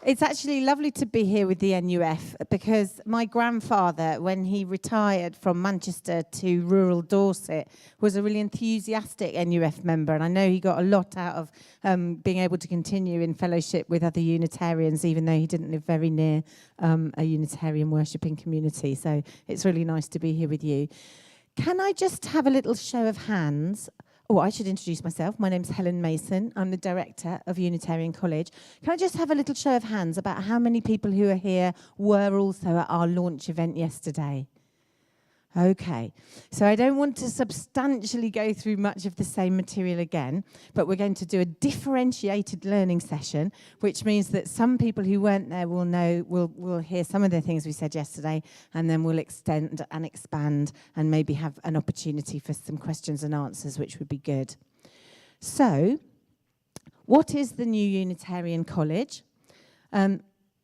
It's actually lovely to be here with the NUF because my grandfather, when he retired from Manchester to rural Dorset, was a really enthusiastic NUF member, and I know he got a lot out of being able to continue in fellowship with other Unitarians, even though he didn't live very near a Unitarian worshipping community. So it's really nice to be here with you. Can I just have a little show of hands? Oh, I should introduce myself. My name's Helen Mason. I'm the director of Unitarian College. Can I just have a little show of hands about how many people who are here were also at our launch event yesterday? Okay, so I don't want to substantially go through much of the same material again, but we're going to do a differentiated learning session, which means that some people who weren't there will hear some of the things we said yesterday, and then we'll extend and expand and maybe have an opportunity for some questions and answers, which would be good. So, what is the New Unitarian College?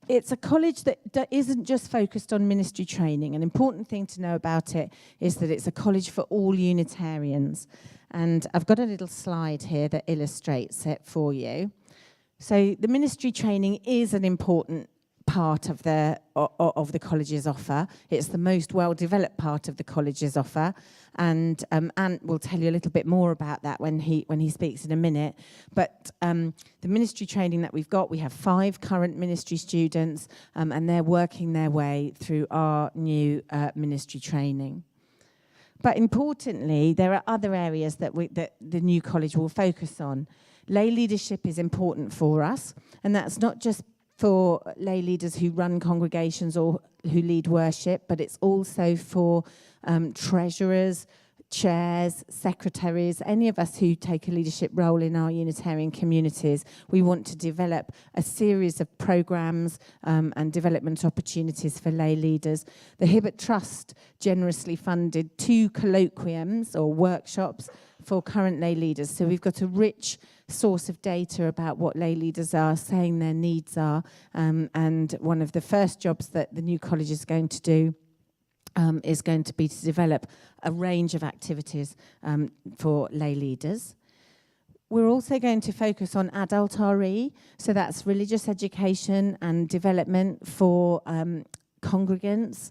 It's a college that isn't just focused on ministry training. An important thing to know about it is that it's a college for all Unitarians. And I've got a little slide here that illustrates it for you. So the ministry training is an important part of the college's offer. It's the most well-developed part of the college's offer, and Ant will tell you a little bit more about that when he speaks in a minute. But the ministry training that we've got, we have 5 current ministry students, and they're working their way through our new ministry training. But importantly, there are other areas that the new college will focus on. Lay leadership is important for us, and that's not just for lay leaders who run congregations or who lead worship, but it's also for treasurers, chairs, secretaries, any of us who take a leadership role in our Unitarian communities. We want to develop a series of programs and development opportunities for lay leaders. The Hibbert Trust generously funded 2 colloquiums or workshops for current lay leaders. So we've got a rich source of data about what lay leaders are saying their needs are, and one of the first jobs that the new college is going to do is going to be to develop a range of activities for lay leaders. We're also going to focus on adult RE, so that's religious education and development for congregants,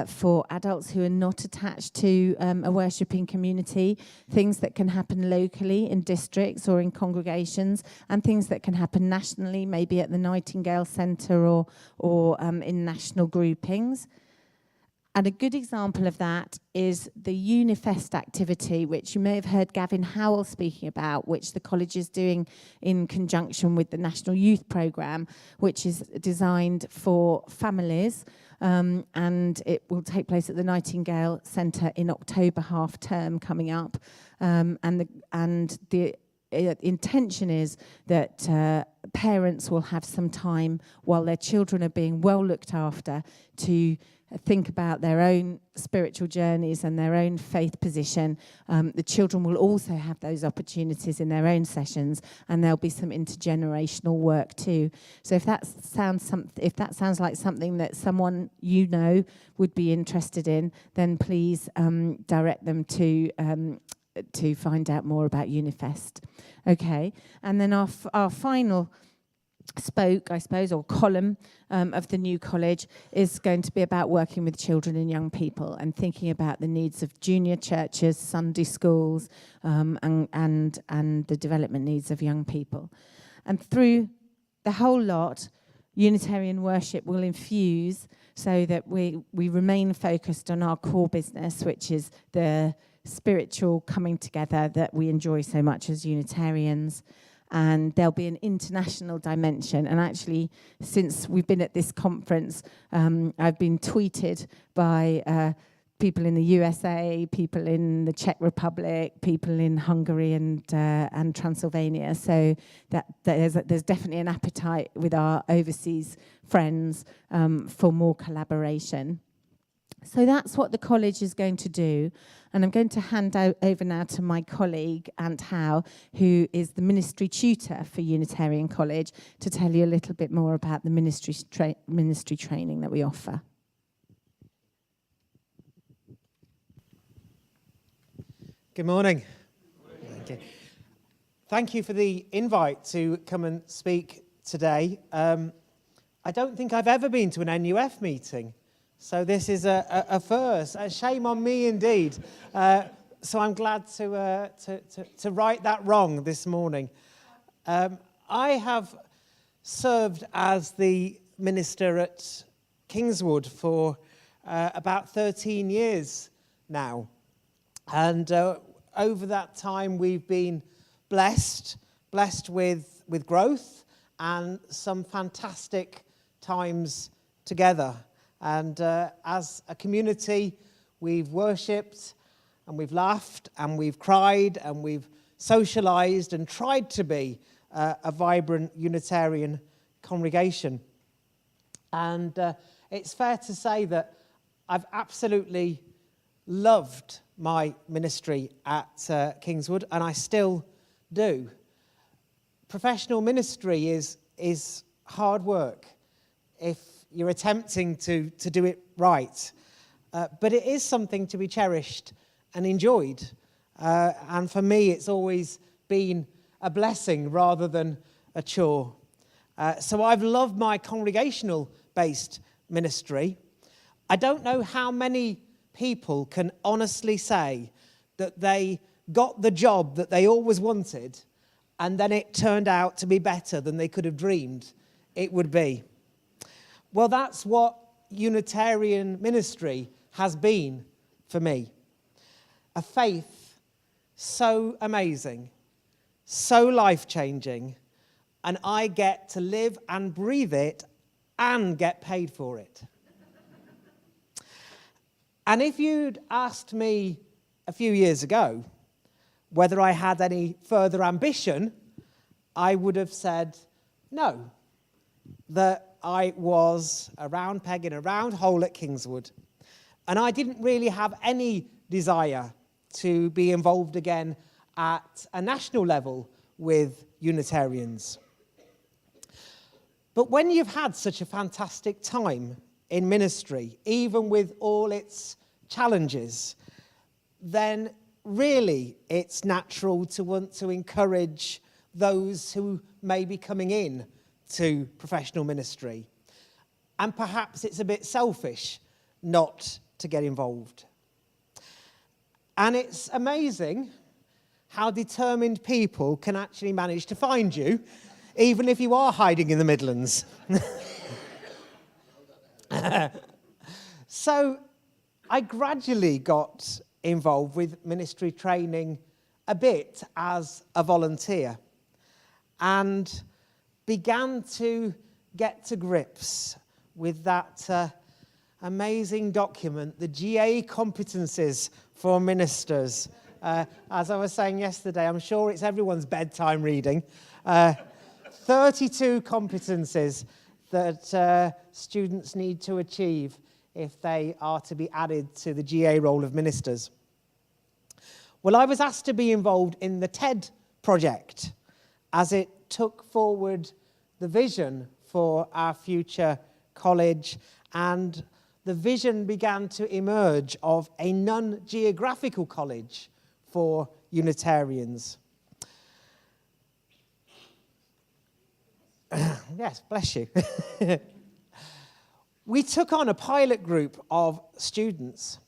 for adults who are not attached to a worshipping community, things that can happen locally in districts or in congregations, and things that can happen nationally, maybe at the Nightingale Centre or in national groupings. And a good example of that is the Unifest activity, which you may have heard Gavin Howell speaking about, which the college is doing in conjunction with the National Youth Programme, which is designed for families, and it will take place at the Nightingale Centre in October half term coming up, and the intention is that parents will have some time while their children are being well looked after to think about their own spiritual journeys and their own faith position. The children will also have those opportunities in their own sessions, and there'll be some intergenerational work too. So if that sounds like something that someone you know would be interested in, then please direct them to find out more about Unifest. Okay, and then our final spoke, I suppose, or column of the new college is going to be about working with children and young people and thinking about the needs of junior churches, Sunday schools, and the development needs of young people. And through the whole lot, Unitarian worship will infuse so that we remain focused on our core business, which is the spiritual coming together that we enjoy so much as Unitarians. And there'll be an international dimension. And actually, since we've been at this conference, I've been tweeted by people in the USA, people in the Czech Republic, people in Hungary and Transylvania. So that there's definitely an appetite with our overseas friends for more collaboration. So that's what the college is going to do. And I'm going to hand over now to my colleague, Ant Howe, who is the ministry tutor for Unitarian College, to tell you a little bit more about the ministry training that we offer. Good morning. Thank you. Thank you for the invite to come and speak today. I don't think I've ever been to an NUF meeting, so this is a first. Shame on me indeed. So I'm glad to right that wrong this morning. I have served as the minister at Kingswood for about 13 years now. And over that time, we've been blessed with growth and some fantastic times together. And as a community, we've worshipped and we've laughed and we've cried and we've socialised and tried to be a vibrant Unitarian congregation. And it's fair to say that I've absolutely loved my ministry at Kingswood, and I still do. Professional ministry is hard work if you're attempting to do it right. But it is something to be cherished and enjoyed. And for me, it's always been a blessing rather than a chore. So I've loved my congregational-based ministry. I don't know how many people can honestly say that they got the job that they always wanted and then it turned out to be better than they could have dreamed it would be. Well, that's what Unitarian ministry has been for me. A faith so amazing, so life-changing, and I get to live and breathe it and get paid for it. And if you'd asked me a few years ago whether I had any further ambition, I would have said no, that I was a round peg in a round hole at Kingswood, and I didn't really have any desire to be involved again at a national level with Unitarians. But when you've had such a fantastic time in ministry, even with all its challenges, then really it's natural to want to encourage those who may be coming in to professional ministry. And perhaps it's a bit selfish not to get involved. And it's amazing how determined people can actually manage to find you, even if you are hiding in the Midlands. So I gradually got involved with ministry training a bit as a volunteer and began to get to grips with that amazing document, the GA competencies for ministers. As I was saying yesterday, I'm sure it's everyone's bedtime reading. 32 competencies that students need to achieve if they are to be added to the GA role of ministers. Well, I was asked to be involved in the TED project as it took forward the vision for our future college, and the vision began to emerge of a non-geographical college for Unitarians. Yes, bless you. We took on a pilot group of students,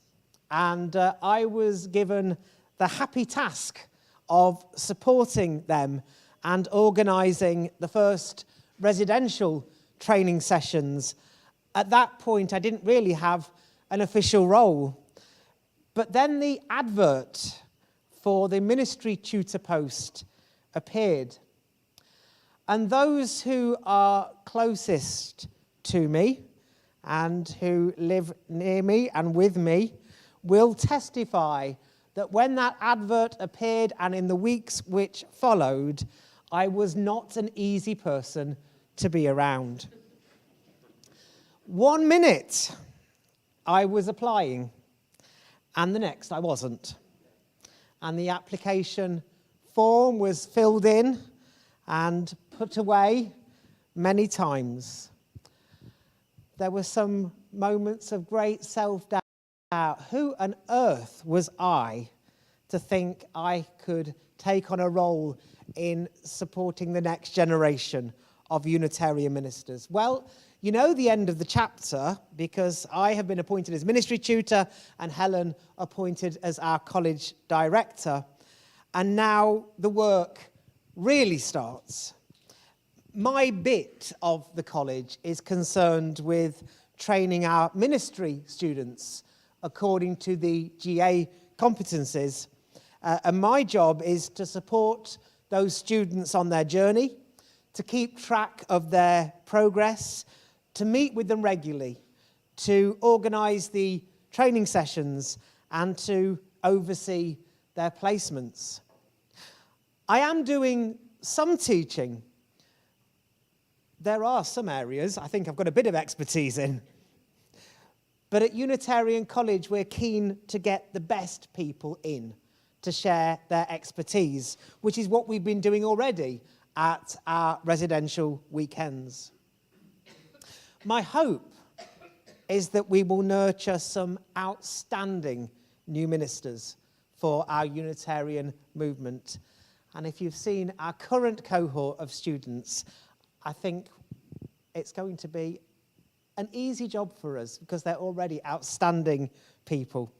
and I was given the happy task of supporting them and organising the first residential training sessions. At that point, I didn't really have an official role. But then the advert for the ministry tutor post appeared. And those who are closest to me and who live near me and with me will testify that when that advert appeared and in the weeks which followed, I was not an easy person to be around. 1 minute I was applying, and the next I wasn't. And the application form was filled in and put away many times. There were some moments of great self-doubt. Who on earth was I to think I could take on a role in supporting the next generation of Unitarian ministers? Well, You know the end of the chapter because I have been appointed as ministry tutor and Helen appointed as our college director. And now the work really starts. My bit of the college is concerned with training our ministry students according to the GA competencies. And my job is to support those students on their journey, to keep track of their progress, to meet with them regularly, to organise the training sessions and to oversee their placements. I am doing some teaching. There are some areas I think I've got a bit of expertise in. But at Unitarian College, we're keen to get the best people in to share their expertise, which is what we've been doing already at our residential weekends. My hope is that we will nurture some outstanding new ministers for our Unitarian movement. And if you've seen our current cohort of students, I think it's going to be an easy job for us because they're already outstanding people.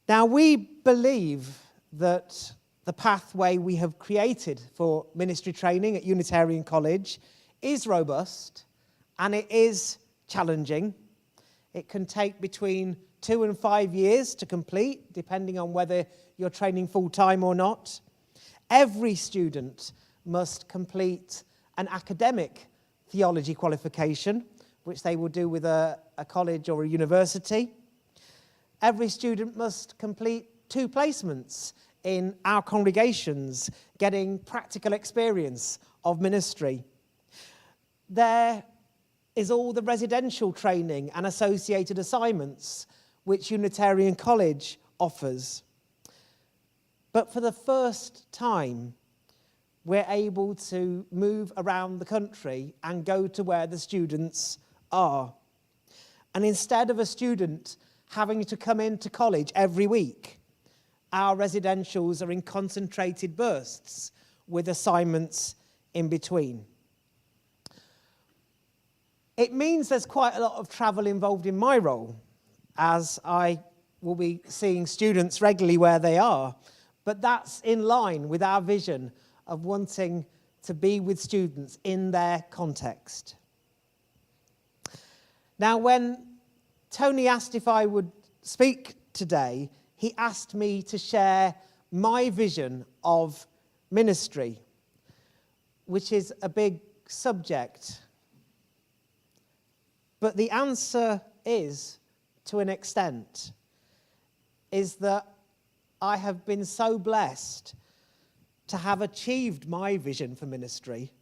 Now, we believe that the pathway we have created for ministry training at Unitarian College is robust and it is challenging. It can take between 2 and 5 years to complete, depending on whether you're training full-time or not. Every student must complete an academic theology qualification, which they will do with a college or a university. Every student must complete 2 placements in our congregations, getting practical experience of ministry. There is all the residential training and associated assignments which Unitarian College offers. But for the first time, we're able to move around the country and go to where the students are. And instead of a student having to come into college every week, our residentials are in concentrated bursts with assignments in between. It means there's quite a lot of travel involved in my role, as I will be seeing students regularly where they are, but that's in line with our vision of wanting to be with students in their context. Now, when Tony asked if I would speak today, he asked me to share my vision of ministry, which is a big subject. But the answer is, to an extent, is that I have been so blessed to have achieved my vision for ministry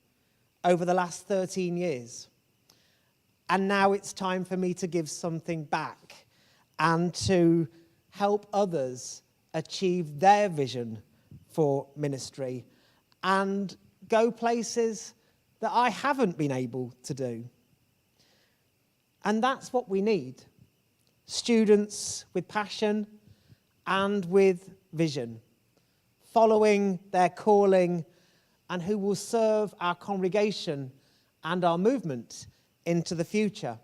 over the last 13 years. And now it's time for me to give something back and to help others achieve their vision for ministry and go places that I haven't been able to do. And that's what we need. Students with passion and with vision, following their calling and who will serve our congregation and our movement into the future.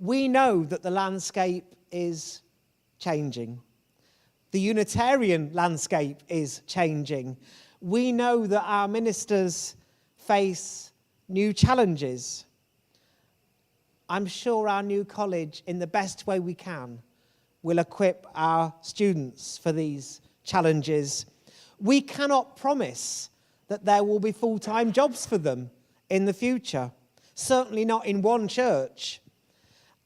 We know that the landscape is changing. The Unitarian landscape is changing. We know that our ministers face new challenges. I'm sure our new college, in the best way we can, will equip our students for these challenges. We cannot promise that there will be full-time jobs for them in the future, certainly not in one church.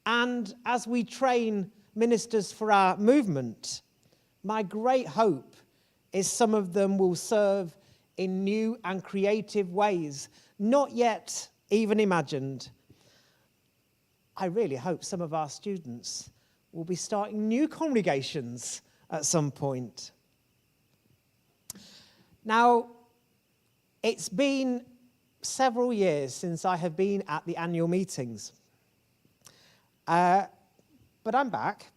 And as we train ministers for our movement, my great hope is some of them will serve in new and creative ways, not yet even imagined. I really hope some of our students will be starting new congregations at some point. Now, it's been several years since I have been at the annual meetings. But I'm back.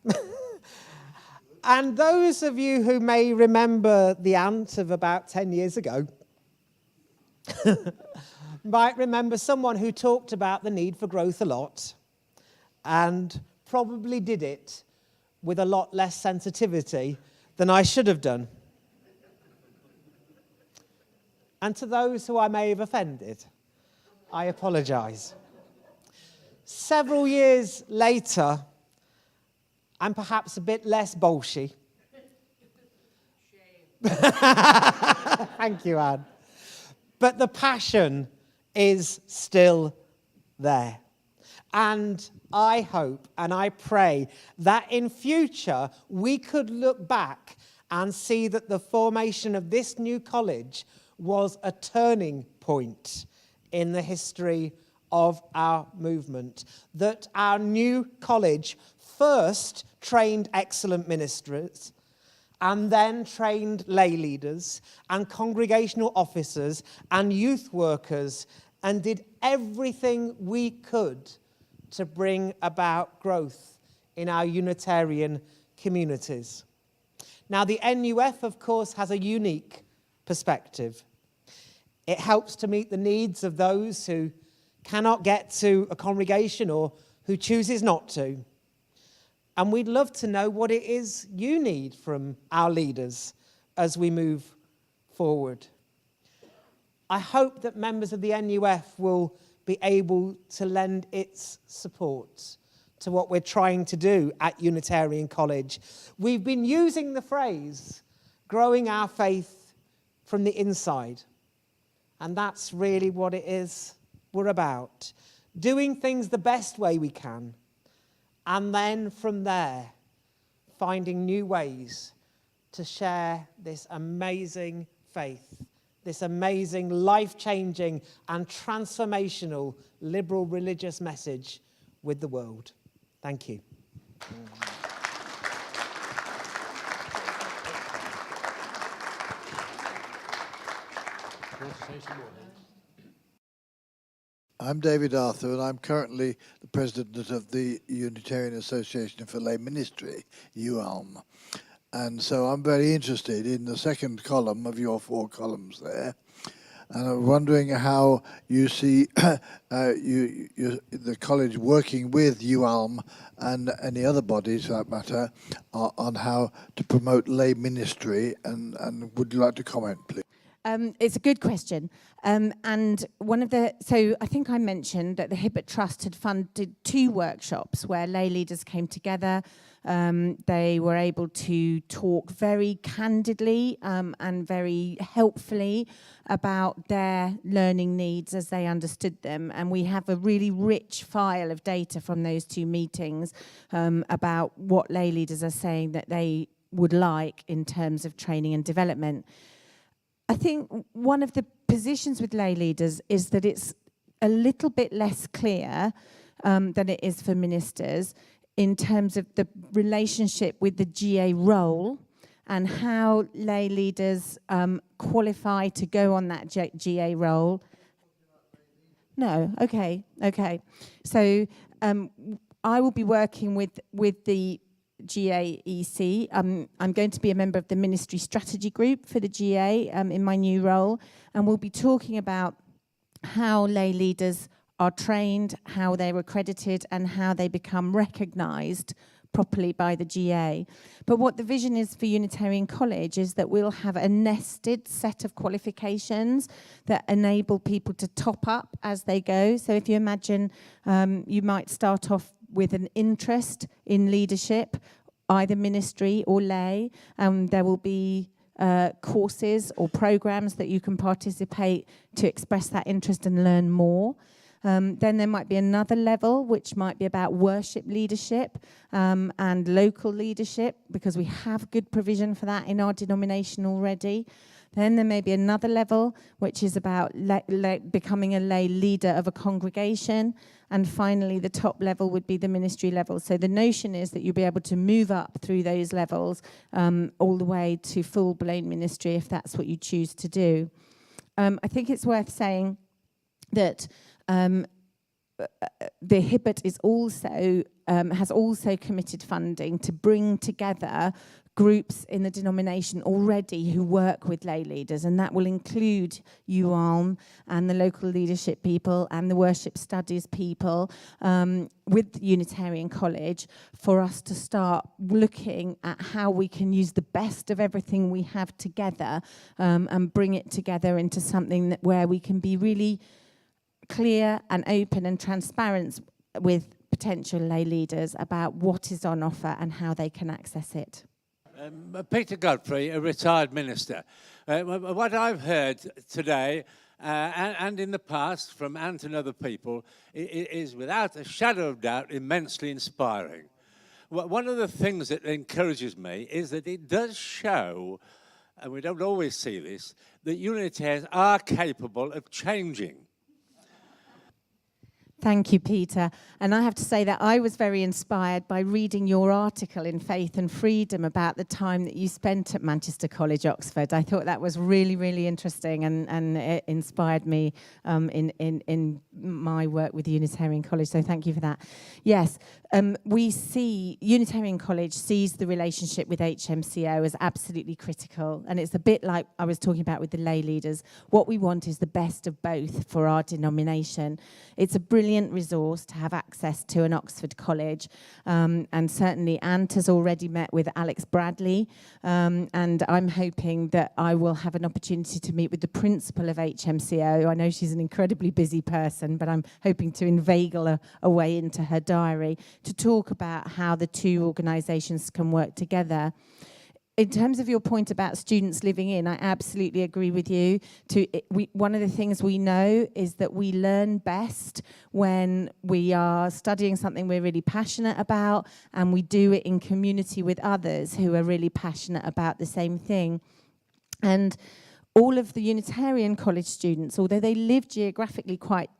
And those of you who may remember the Ant of about 10 years ago might remember someone who talked about the need for growth a lot and probably did it with a lot less sensitivity than I should have done. And to those who I may have offended, I apologise. Several years later, I'm perhaps a bit less bolshy. Thank you, Anne. But the passion is still there. And I hope and I pray that in future we could look back and see that the formation of this new college was a turning point in the history of our movement. That our new college first trained excellent ministers and then trained lay leaders and congregational officers and youth workers and did everything we could to bring about growth in our Unitarian communities. Now, the NUF, of course, has a unique perspective. It helps to meet the needs of those who cannot get to a congregation or who chooses not to. And we'd love to know what it is you need from our leaders as we move forward. I hope that members of the NUF will be able to lend its support to what we're trying to do at Unitarian College. We've been using the phrase, growing our faith from the inside. And that's really what it is we're about. Doing things the best way we can. And then from there, finding new ways to share this amazing faith, this amazing, life-changing and transformational liberal religious message with the world. Thank you. I'm David Arthur, and I'm currently the president of the Unitarian Association for Lay Ministry, UALM. And so I'm very interested in the second column of your 4 columns there. And I'm wondering how you see the college working with UALM and any other bodies, for that matter, on how to promote lay ministry. And would you like to comment, please? It's a good question. And so I think I mentioned that the Hibbert Trust had funded 2 workshops where lay leaders came together. They were able to talk very candidly and very helpfully about their learning needs as they understood them. And we have a really rich file of data from those 2 meetings about what lay leaders are saying that they would like in terms of training and development. I think one of the positions with lay leaders is that it's a little bit less clear than it is for ministers in terms of the relationship with the GA role and how lay leaders qualify to go on that GA role. No, okay. So I will be working with the GAEC. I'm going to be a member of the ministry strategy group for the GA in my new role, and we'll be talking about how lay leaders are trained, how they're accredited, and how they become recognised properly by the GA. But what the vision is for Unitarian College is that we'll have a nested set of qualifications that enable people to top up as they go. So if you imagine you might start off with an interest in leadership, either ministry or lay. There will be courses or programs that you can participate to express that interest and learn more. Then there might be another level, which might be about worship leadership and local leadership, because we have good provision for that in our denomination already. Then there may be another level, which is about becoming a lay leader of a congregation. And finally, the top level would be the ministry level. So the notion is that you'll be able to move up through those levels all the way to full-blown ministry if that's what you choose to do. I think it's worth saying that the Hibbert is also has also committed funding to bring together groups in the denomination already who work with lay leaders, and that will include UALM and the local leadership people and the worship studies people with Unitarian College, for us to start looking at how we can use the best of everything we have together and bring it together into something where we can be really clear and open and transparent with potential lay leaders about what is on offer and how they can access it. Peter Godfrey, a retired minister. What I've heard today and in the past from Ant and other people is without a shadow of doubt immensely inspiring. One of the things that encourages me is that it does show, and we don't always see this, that Unitarians are capable of changing. Thank you, Peter. And I have to say that I was very inspired by reading your article in Faith and Freedom about the time that you spent at Manchester College, Oxford. I thought that was really, really interesting, and it inspired me in my work with Unitarian College. So thank you for that. Yes, we see Unitarian College sees the relationship with HMCO as absolutely critical. And it's a bit like I was talking about with the lay leaders. What we want is the best of both for our denomination. It's a brilliant resource to have access to an Oxford college, and certainly Ant has already met with Alex Bradley, and I'm hoping that I will have an opportunity to meet with the principal of HMCO. I know she's an incredibly busy person, but I'm hoping to inveigle a way into her diary to talk about how the two organisations can work together. In terms of your point about students living in, I absolutely agree with you. One of the things we know is that we learn best when we are studying something we're really passionate about, and we do it in community with others who are really passionate about the same thing. And all of the Unitarian College students, although they live geographically quite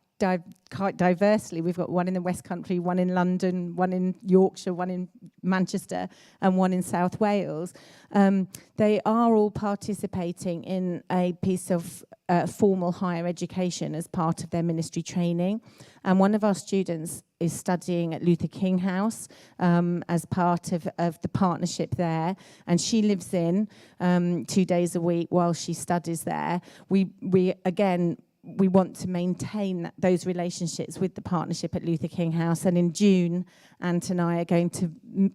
diversely. We've got one in the West Country, one in London, one in Yorkshire, one in Manchester, and one in South Wales. They are all participating in a piece of formal higher education as part of their ministry training. And one of our students is studying at Luther King House as part of the partnership there. And she lives in 2 days a week while she studies there. We want to maintain those relationships with the partnership at Luther King House. And in June, Ant and I are going to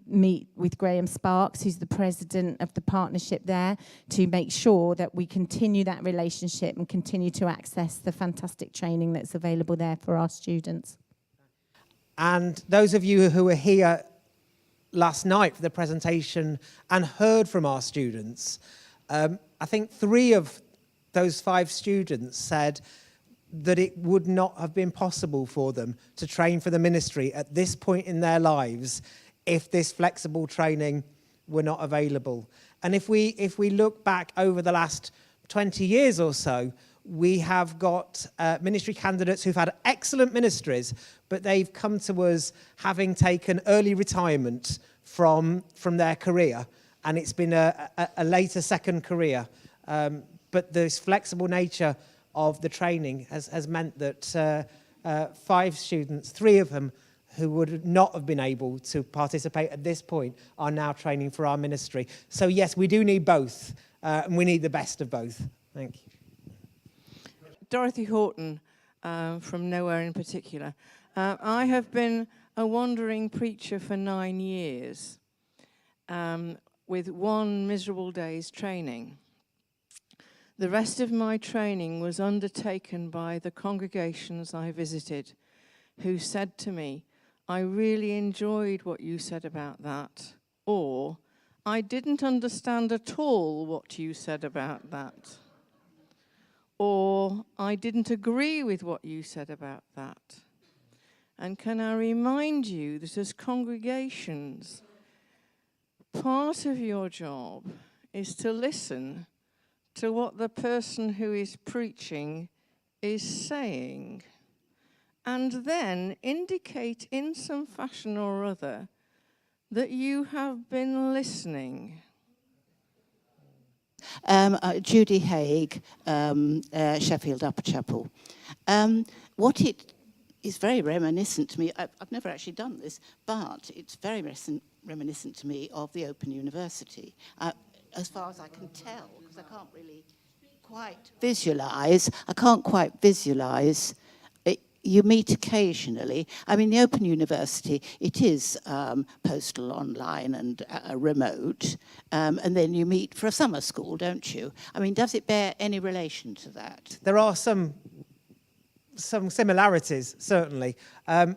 meet with Graham Sparks, who's the president of the partnership there, to make sure that we continue that relationship and continue to access the fantastic training that's available there for our students. And those of you who were here last night for the presentation and heard from our students, I think 3 of those 5 students said that it would not have been possible for them to train for the ministry at this point in their lives if this flexible training were not available. And if we look back over the last 20 years or so, we have got ministry candidates who've had excellent ministries, but they've come to us having taken early retirement from their career, and it's been a later second career. But this flexible nature of the training has meant that 5 students, 3 of them who would not have been able to participate at this point, are now training for our ministry. So yes, we do need both, and we need the best of both. Thank you. Dorothy Horton, from nowhere in particular. I have been a wandering preacher for 9 years, with 1 miserable day's training. The rest of my training was undertaken by the congregations I visited, who said to me, "I really enjoyed what you said about that," or "I didn't understand at all what you said about that," or "I didn't agree with what you said about that." And can I remind you that as congregations, part of your job is to listen to what the person who is preaching is saying, and then indicate in some fashion or other that you have been listening. Judy Haig, Sheffield Upper Chapel. What it is very reminiscent to me. I've never actually done this, but it's very reminiscent to me of the Open University, as far as I can tell, because I can't really quite visualise. You meet occasionally. I mean, the Open University, it is postal, online and remote, and then you meet for a summer school, don't you? I mean, does it bear any relation to that? There are some similarities, certainly.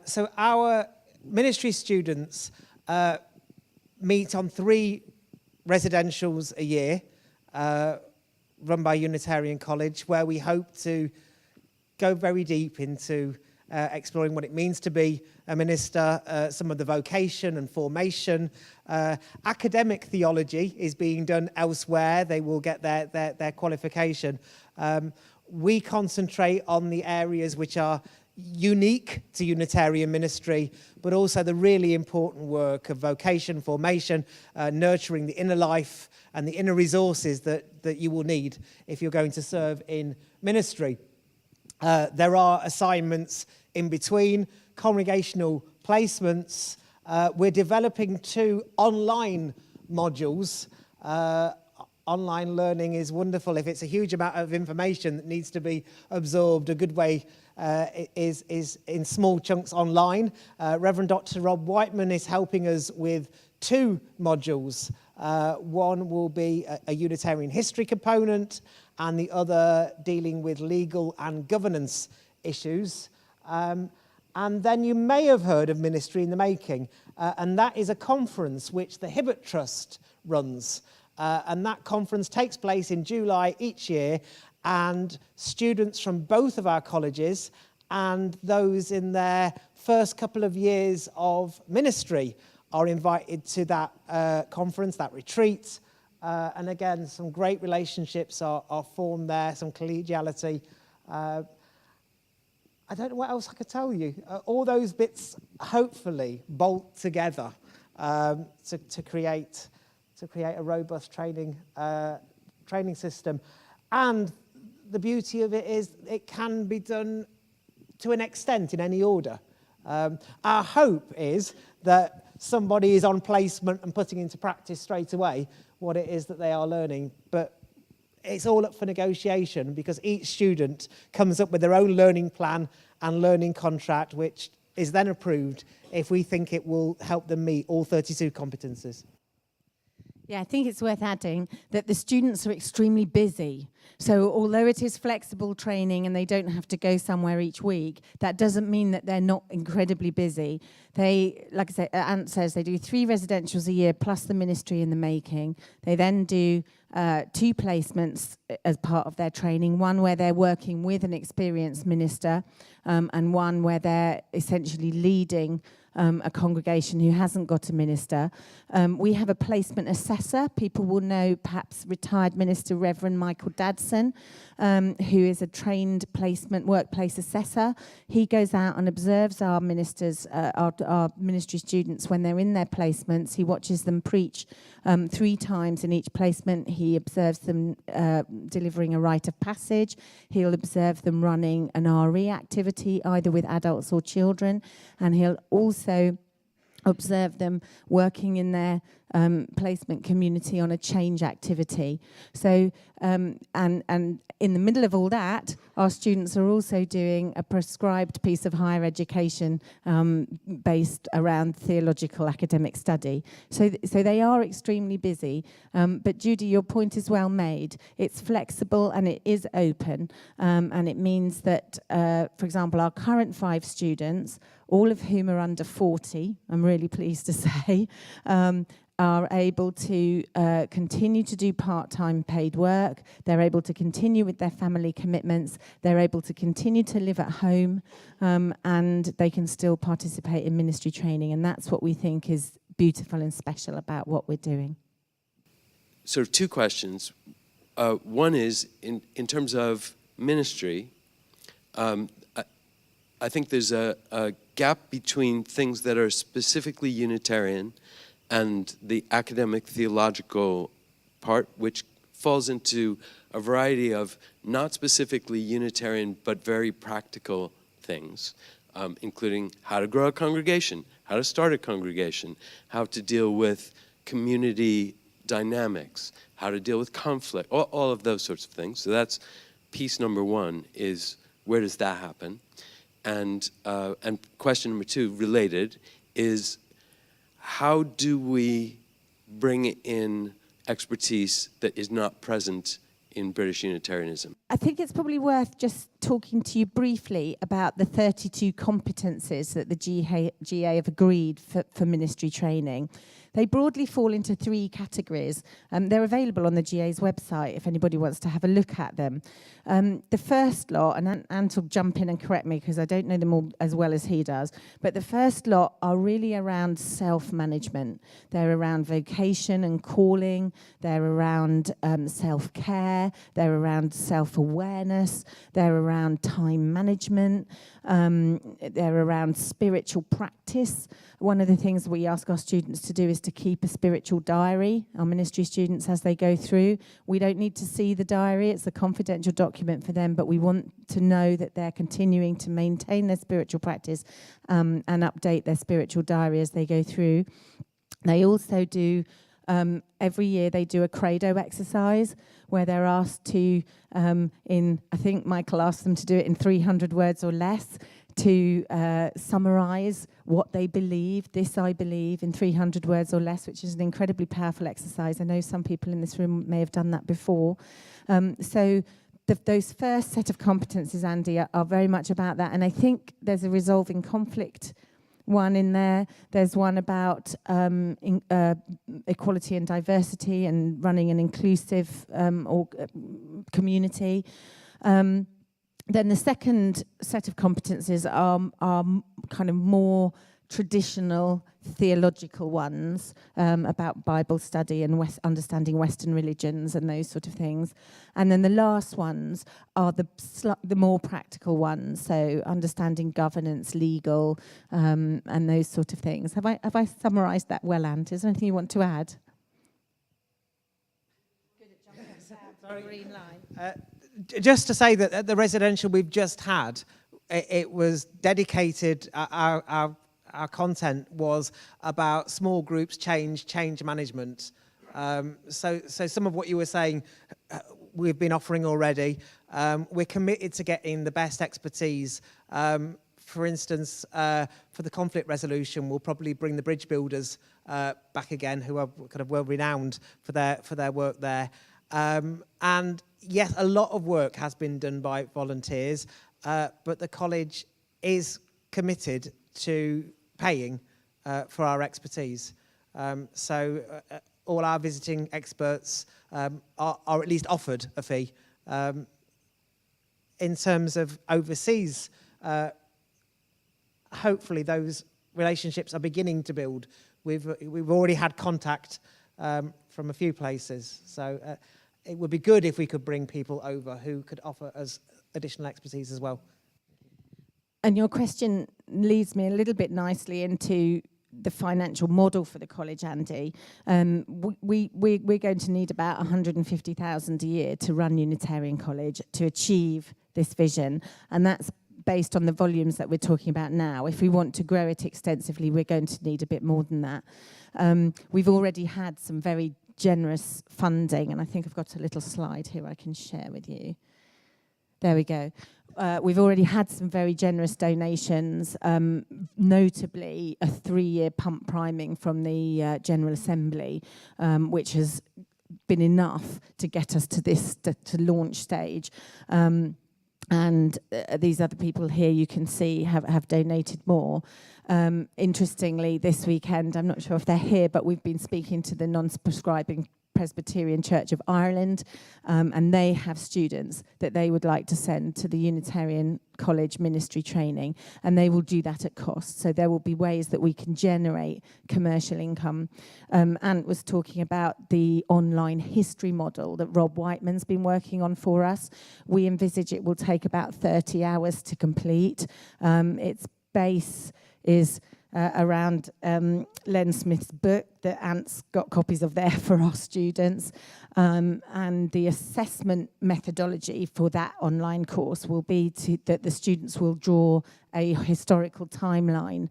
So our ministry students meet on 3 residentials a year, run by Unitarian College, where we hope to go very deep into exploring what it means to be a minister, some of the vocation and formation. Academic theology is being done elsewhere. They will get their qualification. We concentrate on the areas which are unique to Unitarian ministry, but also the really important work of vocation, formation, nurturing the inner life and the inner resources that you will need if you're going to serve in ministry. There are assignments in between, congregational placements. We're developing 2 online modules. Online learning is wonderful. If it's a huge amount of information that needs to be absorbed, a good way is in small chunks online. Reverend Dr. Rob Whiteman is helping us with 2 modules. One will be a Unitarian history component, and the other dealing with legal and governance issues. And then you may have heard of Ministry in the Making, and that is a conference which the Hibbert Trust runs. And that conference takes place in July each year, and students from both of our colleges and those in their first couple of years of ministry are invited to that conference, that retreat. And again, some great relationships are formed there, some collegiality. I don't know what else I could tell you. All those bits hopefully bolt together to create a robust training system. And the beauty of it is it can be done to an extent in any order. Our hope is that somebody is on placement and putting into practice straight away what it is that they are learning. But it's all up for negotiation, because each student comes up with their own learning plan and learning contract, which is then approved if we think it will help them meet all 32 competencies. Yeah, I think it's worth adding that the students are extremely busy. So although it is flexible training and they don't have to go somewhere each week, that doesn't mean that they're not incredibly busy. They, like I said, Ant says, they do 3 residentials a year plus the Ministry in the Making. They then do 2 placements as part of their training, one where they're working with an experienced minister, and one where they're essentially leading a congregation who hasn't got a minister. We have a placement assessor. People will know perhaps retired minister Reverend Michael Dadson, who is a trained placement workplace assessor. He goes out and observes our ministers, our ministry students when they're in their placements. He watches them preach 3 times in each placement. He observes them delivering a rite of passage. He'll observe them running an RE activity, either with adults or children, and he'll also observe them working in their placement community on a change activity. So, and in the middle of all that, our students are also doing a prescribed piece of higher education based around theological academic study. So they are extremely busy. But Judy, your point is well made. It's flexible and it is open. And it means that, for example, our current 5 students, all of whom are under 40, I'm really pleased to say, are able to continue to do part-time paid work. They're able to continue with their family commitments. They're able to continue to live at home, and they can still participate in ministry training. And that's what we think is beautiful and special about what we're doing. Sort of 2 questions. One is, in terms of ministry, I think there's a gap between things that are specifically Unitarian and the academic theological part, which falls into a variety of not specifically Unitarian but very practical things. including how to grow a congregation, how to start a congregation, how to deal with community dynamics, how to deal with conflict, all of those sorts of things. So that's piece number one, is where does that happen? And question number two, related, is how do we bring in expertise that is not present in British Unitarianism? I think it's probably worth just talking to you briefly about the 32 competencies that the GA have agreed for ministry training. They broadly fall into 3 categories. They're available on the GA's website if anybody wants to have a look at them. The first lot, and Ant will jump in and correct me because I don't know them all as well as he does, but the first lot are really around self-management. They're around vocation and calling. They're around self-care. They're around self-awareness. They're around time management. They're around spiritual practice. One of the things we ask our students to do is to keep a spiritual diary, our ministry students, as they go through. We don't need to see the diary, it's a confidential document for them, but we want to know that they're continuing to maintain their spiritual practice and update their spiritual diary as they go through. They also do, every year they do a credo exercise where they're asked to, I think Michael asked them to do it in 300 words or less, to summarise what they believe, this I believe, in 300 words or less, which is an incredibly powerful exercise. I know some people in this room may have done that before. So those first set of competencies, Andy, are very much about that. And I think there's a resolving conflict one in there. There's one about equality and diversity and running an inclusive community. Then the second set of competencies are kind of more traditional theological ones about Bible study and understanding Western religions and those sort of things. And then the last ones are the more practical ones, so understanding governance, legal, and those sort of things. Have I summarised that well, Ant? Is there anything you want to add? Good at jumping down the green line. Just to say that at the residential we've just had, it was dedicated, our content was about small groups, change management. So some of what you were saying, we've been offering already. We're committed to getting the best expertise. For instance, for the conflict resolution, we'll probably bring the bridge builders back again, who are kind of well renowned for their work there. And yes, a lot of work has been done by volunteers, but the college is committed to paying for our expertise. So all our visiting experts are at least offered a fee. In terms of overseas, hopefully those relationships are beginning to build. We've already had contact from a few places. So it would be good if we could bring people over who could offer us additional expertise as well. And your question leads me a little bit nicely into the financial model for the college, Andy. We're going to need about 150,000 a year to run Unitarian College to achieve this vision. And that's based on the volumes that we're talking about now. If we want to grow it extensively, we're going to need a bit more than that. We've already had some very generous funding, and I think I've got a little slide here I can share with you. There we go. We've already had some very generous donations, notably a 3-year pump priming from the General Assembly, which has been enough to get us to this to launch stage. And these other people here, you can see, have donated more. Interestingly, this weekend, I'm not sure if they're here, but we've been speaking to the non-prescribing Presbyterian Church of Ireland, and they have students that they would like to send to the Unitarian College ministry training, and they will do that at cost. So there will be ways that we can generate commercial income. Ant was talking about the online history model that Rob Whiteman's been working on for us. We envisage it will take about 30 hours to complete. Its base is around Len Smith's book that Ant's got copies of there for our students. And the assessment methodology for that online course will be that the students will draw a historical timeline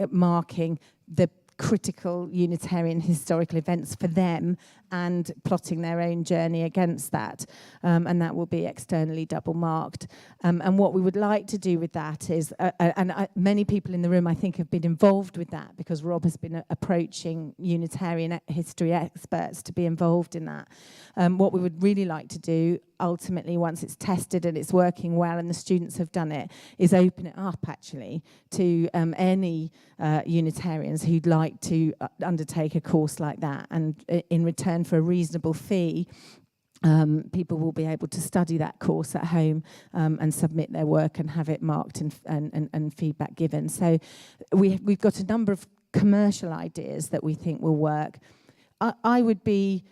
marking the critical Unitarian historical events for them and plotting their own journey against that. And that will be externally double marked. And what we would like to do with that is, many people in the room I think have been involved with that because Rob has been approaching Unitarian history experts to be involved in that. What we would really like to do ultimately, once it's tested and it's working well and the students have done it, is open it up actually to any Unitarians who'd like to undertake a course like that, and in return for a reasonable fee, people will be able to study that course at home and submit their work and have it marked and feedback given. So we've got a number of commercial ideas that we think will work. I would be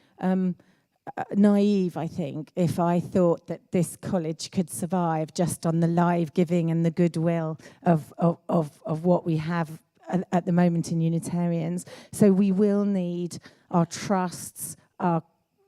naive, I think, if I thought that this college could survive just on the live giving and the goodwill of what we have at the moment in Unitarians. So we will need our trusts, our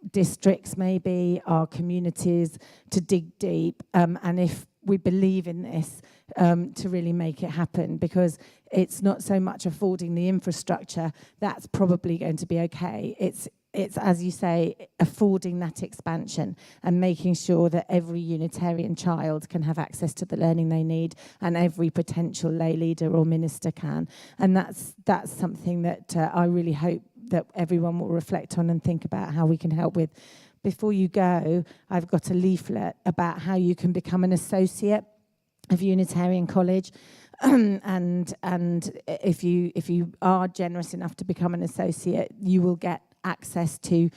districts maybe, our communities to dig deep, and if we believe in this, to really make it happen, because it's not so much affording the infrastructure, that's probably going to be okay. It's as you say, affording that expansion and making sure that every Unitarian child can have access to the learning they need, and every potential lay leader or minister can. And that's something that I really hope that everyone will reflect on and think about how we can help with. Before you go, I've got a leaflet about how you can become an associate of Unitarian College. and if you are generous enough to become an associate, you will get access to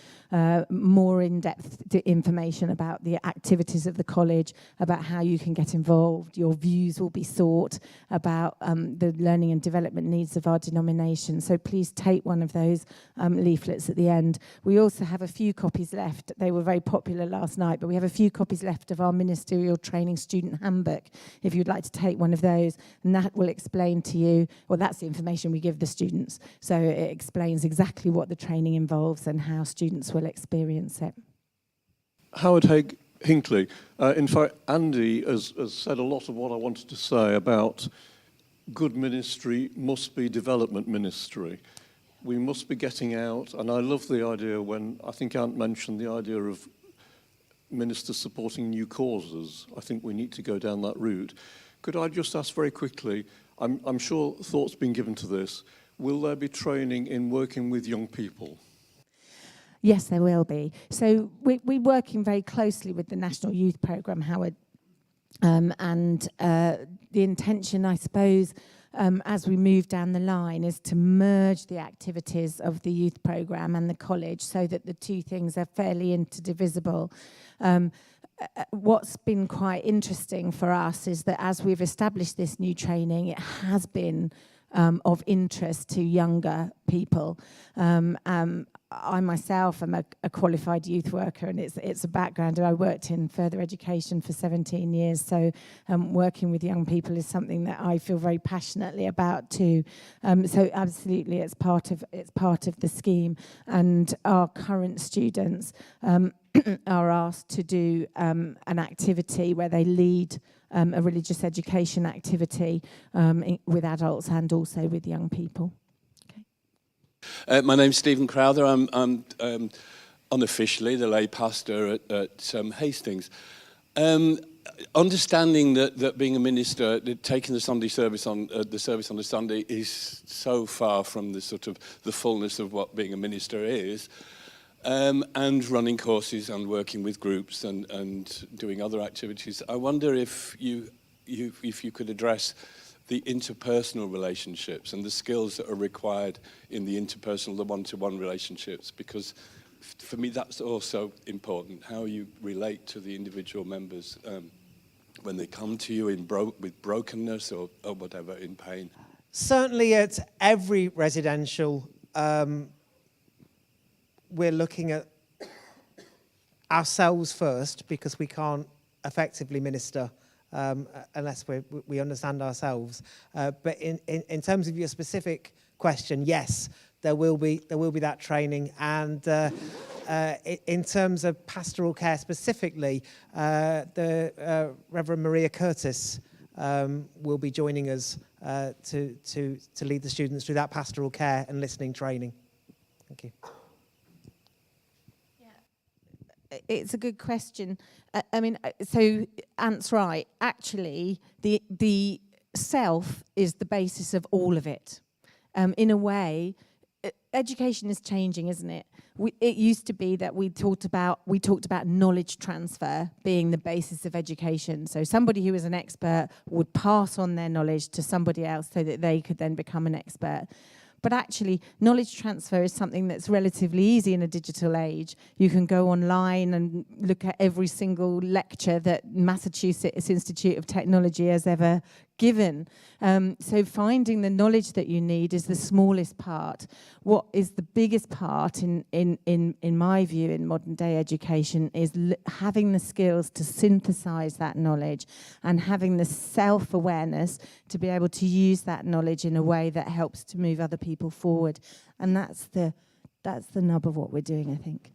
more in-depth information about the activities of the college, about how you can get involved. Your views will be sought about the learning and development needs of our denomination. So please take one of those leaflets at the end. We also have a few copies left. They were very popular last night, but we have a few copies left of our Ministerial Training Student Handbook, if you'd like to take one of those. And that will explain to you, well, that's the information we give the students. So it explains exactly what the training involves and how students will experience it. Howard Hinckley. In fact, Andy has said a lot of what I wanted to say about good ministry must be development ministry. We must be getting out, and I love the idea when, I think Ant mentioned the idea of ministers supporting new causes. I think we need to go down that route. Could I just ask very quickly, I'm sure thought's been given to this, will there be training in working with young people? Yes, there will be. So we're working very closely with the National Youth Programme, Howard, and the intention, I suppose, as we move down the line, is to merge the activities of the youth programme and the college so that the two things are fairly interdivisible. What's been quite interesting for us is that as we've established this new training, it has been of interest to younger people. I myself am a qualified youth worker, and it's a background. I worked in further education for 17 years, so working with young people is something that I feel very passionately about too. So absolutely, it's part of the scheme, and our current students are asked to do an activity where they lead a religious education activity with adults and also with young people. My name's Stephen Crowther. I'm unofficially the lay pastor at Hastings. Understanding that being a minister, taking the Sunday service on the service on a Sunday is so far from the sort of the fullness of what being a minister is, and running courses and working with groups and doing other activities. I wonder if you could address the interpersonal relationships and the skills that are required in the interpersonal, the one-to-one relationships, because for me that's also important, how you relate to the individual members when they come to you with brokenness or whatever, in pain. Certainly at every residential, we're looking at ourselves first, because we can't effectively minister unless we understand ourselves. But in terms of your specific question, yes, there will be that training. And in terms of pastoral care specifically, the Reverend Maria Curtis will be joining us to lead the students through that pastoral care and listening training. Thank you. It's a good question. I mean, so Ant's right. Actually, the self is the basis of all of it. In a way, education is changing, isn't it? It used to be that we talked about knowledge transfer being the basis of education. So somebody who was an expert would pass on their knowledge to somebody else so that they could then become an expert. But actually, knowledge transfer is something that's relatively easy in a digital age. You can go online and look at every single lecture that Massachusetts Institute of Technology has ever given. So finding the knowledge that you need is the smallest part. What is the biggest part, in my view, in modern day education is having the skills to synthesize that knowledge and having the self-awareness to be able to use that knowledge in a way that helps to move other people forward. And that's the nub of what we're doing, I think.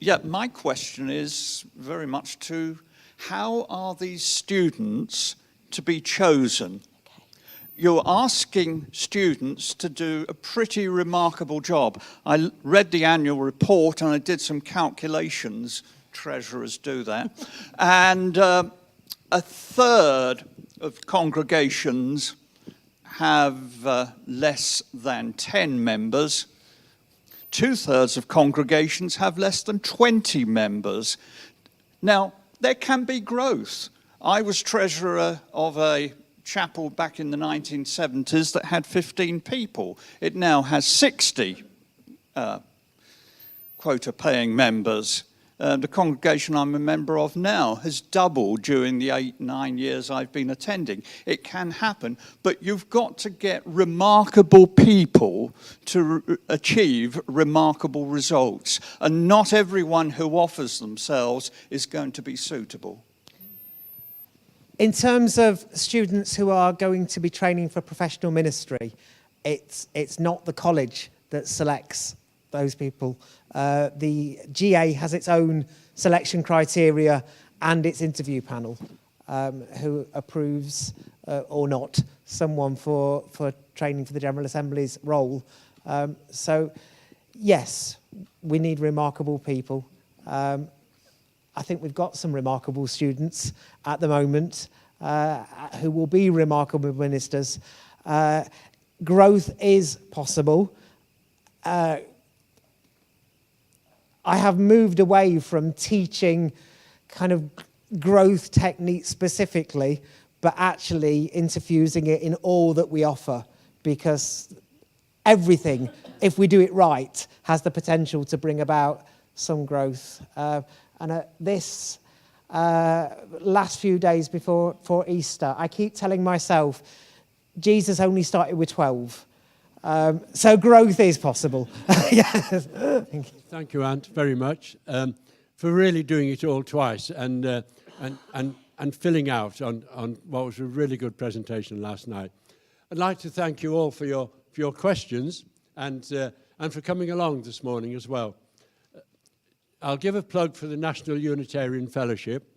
Yeah, my question is very much to how are these students to be chosen? Okay. You're asking students to do a pretty remarkable job. I read the annual report and I did some calculations. Treasurers do that. And a third of congregations have less than 10 members. 2/3 of congregations have less than 20 members. Now, there can be growth. I was treasurer of a chapel back in the 1970s that had 15 people. It now has 60 quota-paying members. The congregation I'm a member of now has doubled during the 8-9 years I've been attending. It can happen, but you've got to get remarkable people to achieve remarkable results. And not everyone who offers themselves is going to be suitable. In terms of students who are going to be training for professional ministry, it's not the college that selects those people. The GA has its own selection criteria and its interview panel who approves or not someone for training for the General Assembly's role. So, yes, we need remarkable people. I think we've got some remarkable students at the moment who will be remarkable ministers. Growth is possible. I have moved away from teaching kind of growth techniques specifically, but actually interfusing it in all that we offer, because everything, if we do it right, has the potential to bring about some growth. And this last few days before Easter, I keep telling myself, Jesus only started with 12. So growth is possible. Yes. Thank you, Ant, very much for really doing it all twice and filling out on what was a really good presentation last night. I'd like to thank you all for your questions and for coming along this morning as well. I'll give a plug for the National Unitarian Fellowship.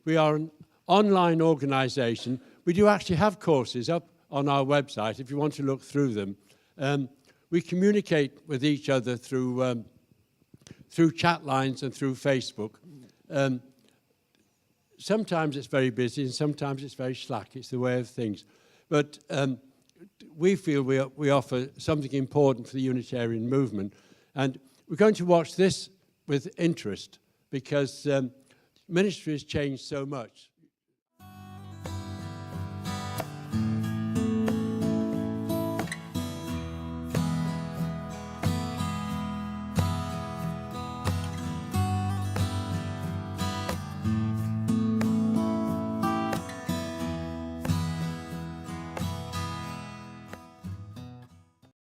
We are an online organisation. We do actually have courses up on our website if you want to look through them. We communicate with each other through chat lines and through Facebook. Sometimes it's very busy and sometimes it's very slack. It's the way of things. But we feel we offer something important for the Unitarian movement. And we're going to watch this with interest because ministry has changed so much.